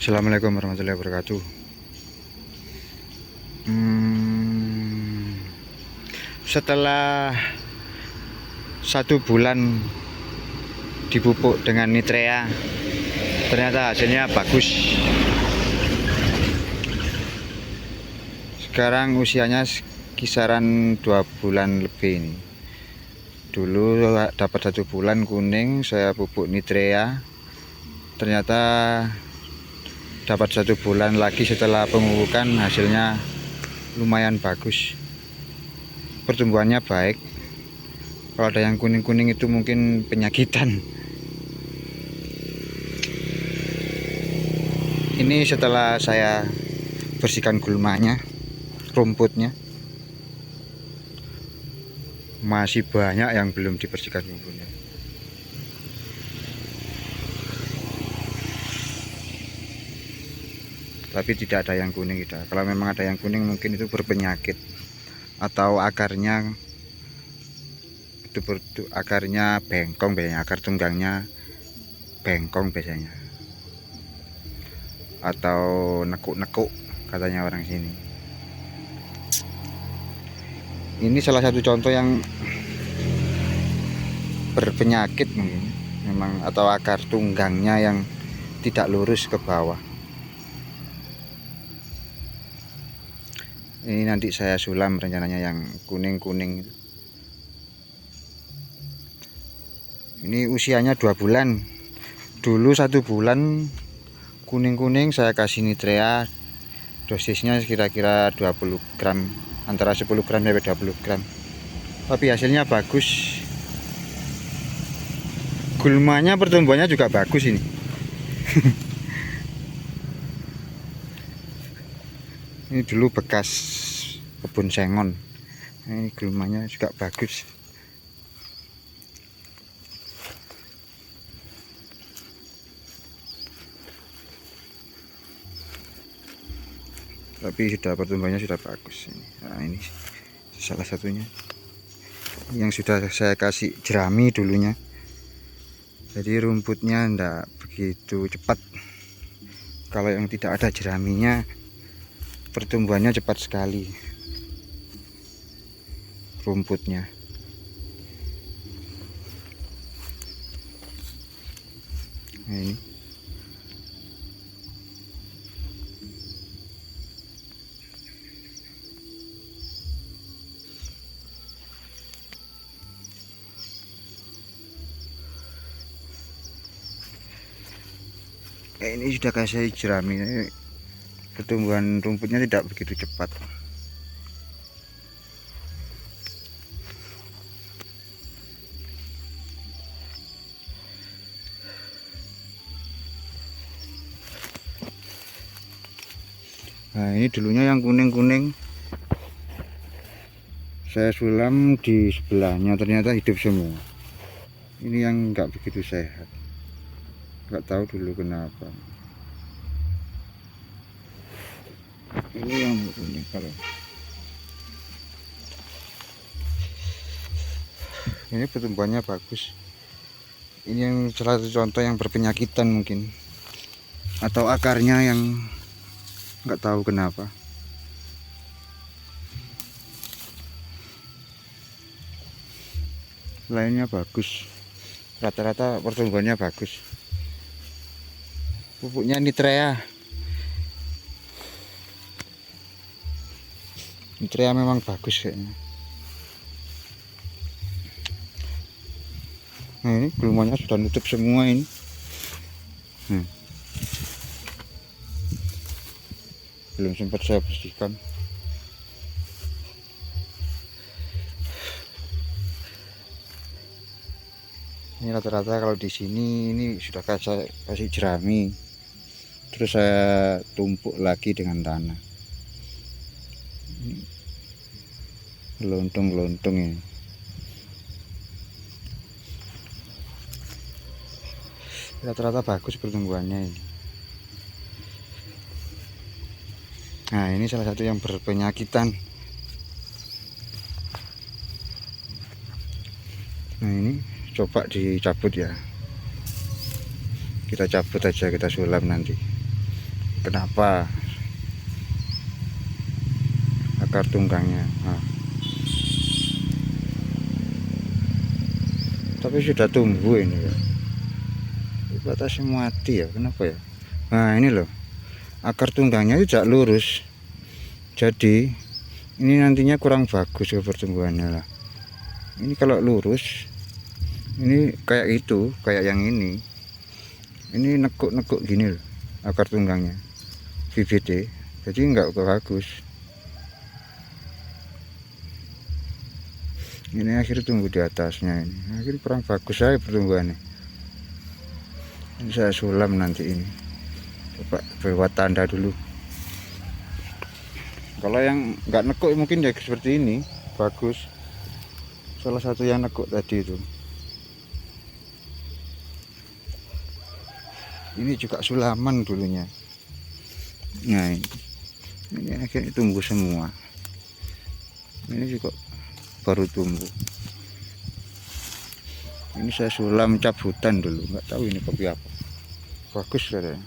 Assalamualaikum warahmatullahi wabarakatuh. Setelah 1 bulan dipupuk dengan nitrea, ternyata hasilnya bagus. Sekarang usianya kisaran 2 bulan lebih ini. Dulu dapat 1 bulan kuning, saya pupuk nitrea, ternyata dapat 1 bulan lagi setelah pemupukan, hasilnya lumayan bagus, pertumbuhannya baik. Kalau ada yang kuning-kuning itu mungkin penyakitan. Ini setelah saya bersihkan gulmanya, rumputnya masih banyak yang belum dibersihkan rumputnya. Tapi tidak ada yang kuning tidak. Kalau memang ada yang kuning mungkin itu berpenyakit atau akarnya akarnya bengkong biasanya, akar tunggangnya bengkong biasanya, atau nekuk-nekuk katanya orang sini. Ini salah satu contoh yang berpenyakit mungkin memang, atau akar tunggangnya yang tidak lurus ke bawah. Ini nanti saya sulam rencananya yang kuning-kuning. Ini usianya 2 bulan. Dulu 1 bulan kuning-kuning saya kasih nitrea, dosisnya kira-kira 20 gram, antara 10 gram sampai 20 gram. Tapi hasilnya bagus. Gulmanya, pertumbuhannya juga bagus ini. Ini dulu bekas kebun sengon. Nah, ini gulmanya juga bagus. Tapi sudah pertumbuhannya sudah bagus. Nah, ini salah satunya yang sudah saya kasih jerami dulunya. Jadi rumputnya enggak begitu cepat. Kalau yang tidak ada jeraminya, pertumbuhannya cepat sekali rumputnya. Nah, ini ini sudah kasih jerami. Pertumbuhan rumputnya tidak begitu cepat. Nah, ini dulunya yang kuning-kuning saya sulam di sebelahnya, ternyata hidup semua. Ini yang enggak begitu sehat, nggak tahu dulu kenapa. Ini yang kuning. Kalau ini pertumbuhannya bagus. Ini yang salah satu contoh yang berpenyakitan mungkin, atau akarnya yang nggak tahu kenapa. Lainnya bagus, rata-rata pertumbuhannya bagus. Pupuknya nitrea. Nitrea memang bagus kayaknya. Nah, ini gulmanya sudah nutup semua ini. Belum sempat saya bersihkan. Ini rata-rata kalau di sini ini sudah saya kasih jerami, terus saya tumpuk lagi dengan tanah. Lontung-lontung ini. Rata-rata bagus pertumbuhannya ini. Nah, ini salah satu yang berpenyakitan. Nah, ini coba dicabut ya. Kita cabut aja, kita sulam nanti. kenapa akar tunggangnya. Nah, tapi sudah tumbuh ini ya. Batasnya mati ya, kenapa ya? Nah ini loh, akar tunggangnya itu tidak lurus, jadi ini nantinya kurang bagus ke pertumbuhannya lah. Ini kalau lurus, ini kayak itu, kayak yang ini nekuk-nekuk gini loh akar tunggangnya, bibit, jadi enggak bagus. Ini akhirnya tumbuh di atasnya, ini akhirnya kurang bagus saya pertumbuhannya. Ini saya sulam nanti ini, coba buat tanda dulu. Kalau yang nggak nekuk mungkin ya seperti ini bagus. Salah satu yang nekuk tadi itu. Ini juga sulaman dulunya. Nah ini akhirnya tumbuh semua. Ini juga baru tumbuh. Ini saya sulam cabutan dulu, nggak tahu ini kopi apa. Bagus katanya.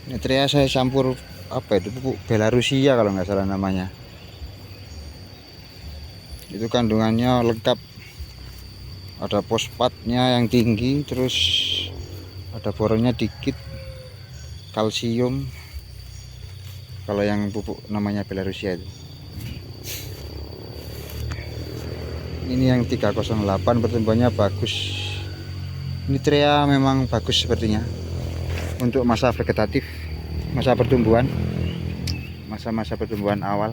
Nitrea saya campur apa itu, pupuk Belarusia kalau nggak salah namanya. Itu kandungannya lengkap. Ada fosfatnya yang tinggi, terus ada boronnya dikit, kalsium. Kalau yang pupuk namanya Belarusia itu. Ini yang 308 pertumbuhannya bagus. Nitrea memang bagus sepertinya untuk masa vegetatif, masa pertumbuhan, masa-masa pertumbuhan awal.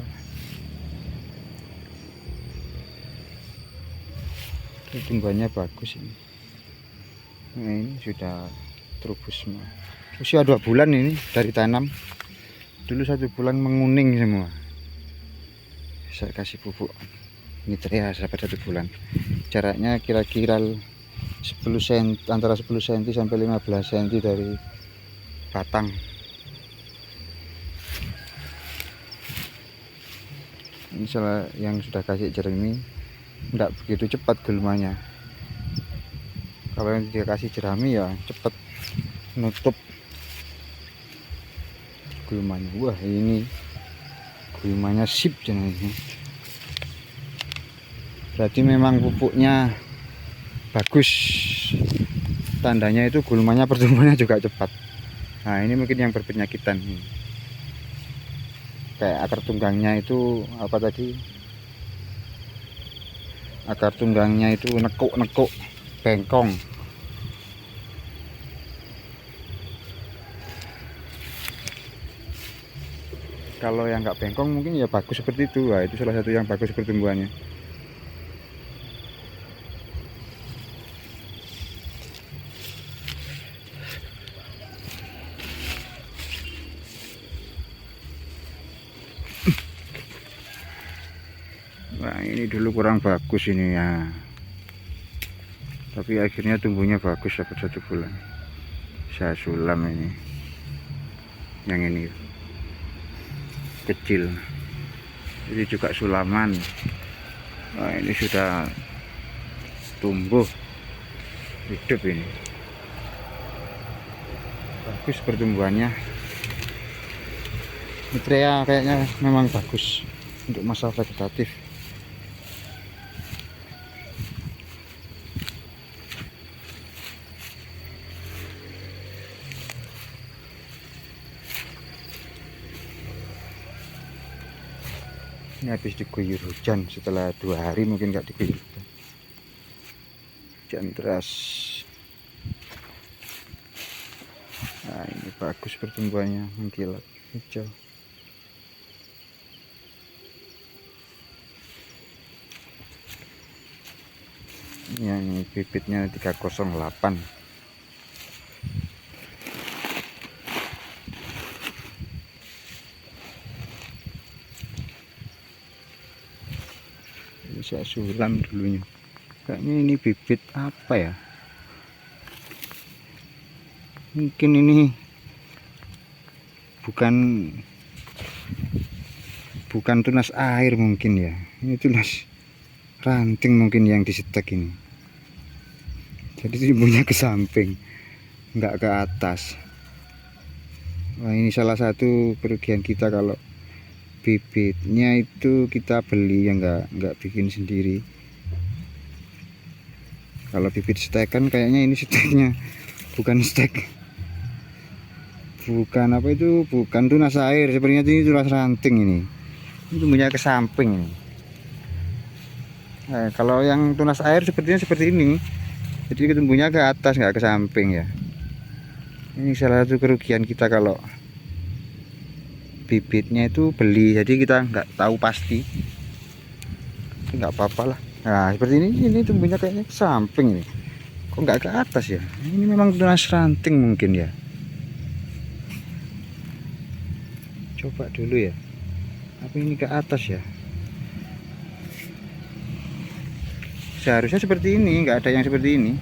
Pertumbuhannya bagus ini. Nah, ini sudah terubus semua. Usia 2 bulan ini dari tanam. Dulu 1 bulan menguning semua. Saya kasih pupuk Nitrea sampai 1 bulan. Jaraknya kira-kira 10 cm, antara 10 cm sampai 15 cm dari batang. Ini salah yang sudah kasih jerami, tidak begitu cepat gulmanya. Kalau yang dia kasih jerami ya cepat nutup gulmanya. Wah ini gulmanya sip jenisnya. Berarti memang pupuknya bagus, tandanya itu gulmanya pertumbuhannya juga cepat. Nah ini mungkin yang berpenyakitan nih. Kayak akar tunggangnya itu apa tadi, akar tunggangnya itu nekuk-nekuk, bengkong. Kalau yang nggak bengkong mungkin ya bagus seperti itu. Nah, itu salah satu yang bagus pertumbuhannya. Nah ini dulu kurang bagus ini ya, tapi akhirnya tumbuhnya bagus dapat 1 bulan. Saya sulam ini, yang ini kecil, ini juga sulaman. Nah ini sudah tumbuh hidup ini, bagus pertumbuhannya. Nitrea kayaknya memang bagus untuk masa vegetatif. Ini habis diguyur hujan, setelah 2 hari mungkin nggak diguyur hujan. Hujan deras. Nah ini bagus pertumbuhannya, mengkilat hijau. Ini yang bibitnya 308. Saya sulam dulunya. Kayaknya ini bibit apa ya? Mungkin ini bukan tunas air mungkin ya. Ini tunas ranting mungkin yang disetek ini, jadi timbulnya ke samping, nggak ke atas. Wah, ini salah satu kerugian kita kalau bibitnya itu kita beli, ya nggak bikin sendiri. Kalau bibit stek kan kayaknya ini steknya bukan stek, bukan apa itu, bukan tunas air, sepertinya ini tunas ranting ini tumbuhnya ke samping. Nah, kalau yang tunas air sepertinya seperti ini, jadi tumbuhnya ke atas nggak ke samping ya. Ini salah satu kerugian kita kalau bibitnya itu beli, jadi kita nggak tahu pasti. Nggak apa-apa lah. Nah seperti ini tumbuhnya kayaknya ke samping ini, kok nggak ke atas ya. Ini memang tunas ranting mungkin ya. Coba dulu ya, apa ini ke atas ya. Seharusnya seperti ini, nggak ada yang seperti ini.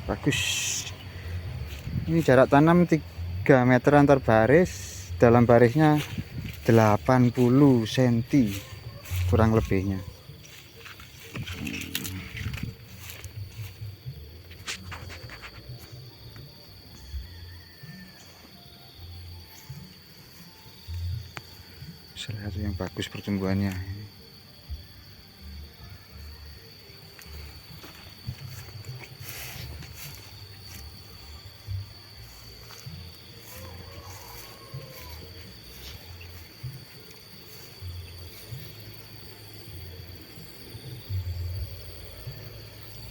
Bagus. Ini jarak tanam 3 meter antar baris, dalam barisnya 80 cm kurang lebihnya. Salah satu yang bagus pertumbuhannya.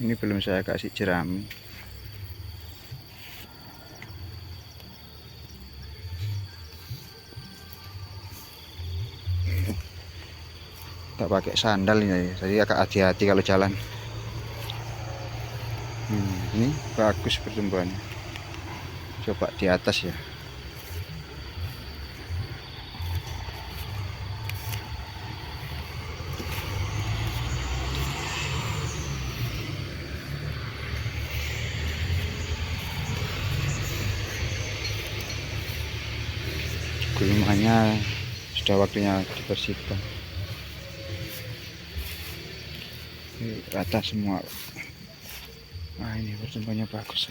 Ini belum saya kasih jerami. Tak pakai sandal ini, jadi agak hati-hati kalau jalan. Ini bagus pertumbuhannya. Coba di atas ya. Gulmanya sudah waktunya dibersihkan. Ini rata semua. Nah ini pertumbuhannya bagus.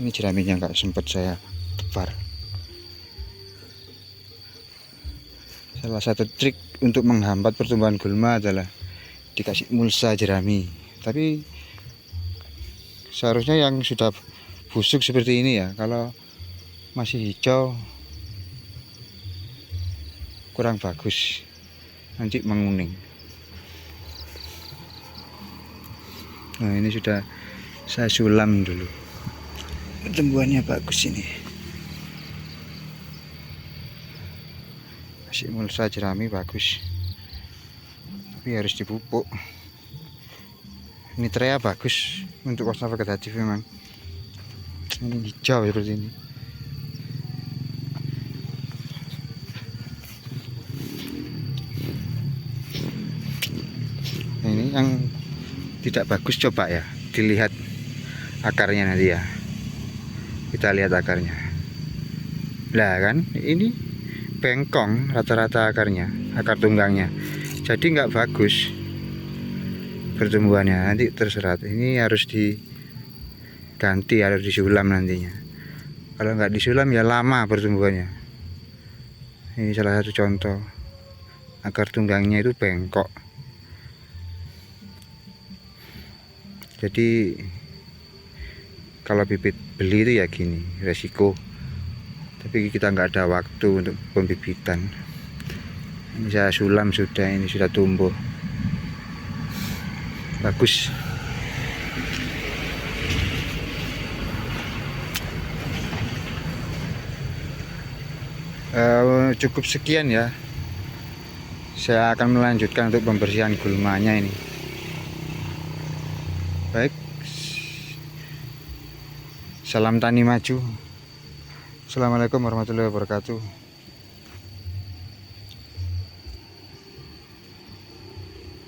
Ini jeraminya nggak sempat saya tebar. Salah satu trik untuk menghambat pertumbuhan gulma adalah dikasih mulsa jerami. Tapi seharusnya yang sudah busuk seperti ini ya, kalau masih hijau kurang bagus, nanti menguning. Nah ini sudah saya sulam dulu, pertumbuhannya bagus ini. Masih mulsa jerami bagus, tapi harus dipupuk. Nitrea bagus untuk kosong vegetatif memang. Ini hijau seperti ini. Ini yang tidak bagus, coba ya dilihat akarnya nanti ya. Kita lihat akarnya. Lah kan ini bengkong rata-rata akarnya, akar tunggangnya. Jadi nggak bagus pertumbuhannya, nanti terserat. Ini harus diganti, harus disulam nantinya. Kalau nggak disulam ya lama pertumbuhannya. Ini salah satu contoh akar tunggangnya itu bengkok. Jadi kalau bibit beli itu ya gini, resiko. Tapi kita nggak ada waktu untuk pembibitan. Ini saya sulam sudah, ini sudah tumbuh bagus. Cukup sekian ya. Saya akan melanjutkan untuk pembersihan gulmanya ini. Baik, salam tani maju. Assalamualaikum warahmatullahi wabarakatuh.